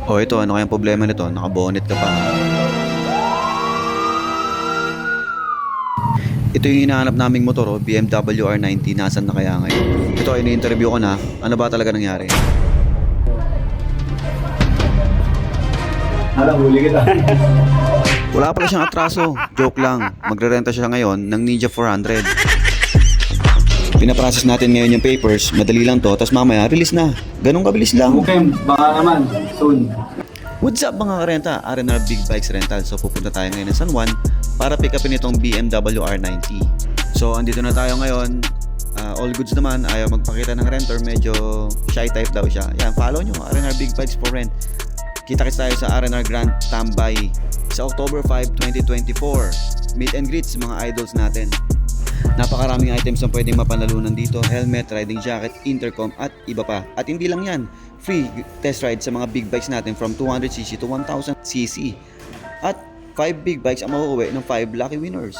O ito, ano kayang problema nito? Naka-bonnet ka pa. Ito yung hinahanap naming motor, BMW R90. Nasaan na kaya ngayon? Ito, ini-interview ko na. Ano ba talaga nangyari? Alam, huli kita. Wala pala siyang atraso. Joke lang. Magre-renta siya ngayon ng Ninja 400. Pinaprocess natin ngayon yung papers. Madali lang to. Tapos mamaya, release na. Ganun kabilis lang. Okay, baka naman, soon. What's up mga karenta? R&R Big Bikes Rental. So pupunta tayo ngayon ng San Juan para pick upin itong BMW R90. So andito na tayo ngayon. All goods naman. Ayaw magpakita ng renter. Medyo shy type daw siya. Yan, follow nyo. R&R Big Bikes for rent. Kita-kits tayo sa R&R Grand Tambay sa October 5, 2024. Meet and greet sa mga idols natin. Napakaraming items na pwedeng mapanalunan dito. Helmet, riding jacket, intercom at iba pa. At hindi lang yan, free test ride sa mga big bikes natin from 200cc to 1000cc. At 5 big bikes ang mauuwi ng 5 lucky winners.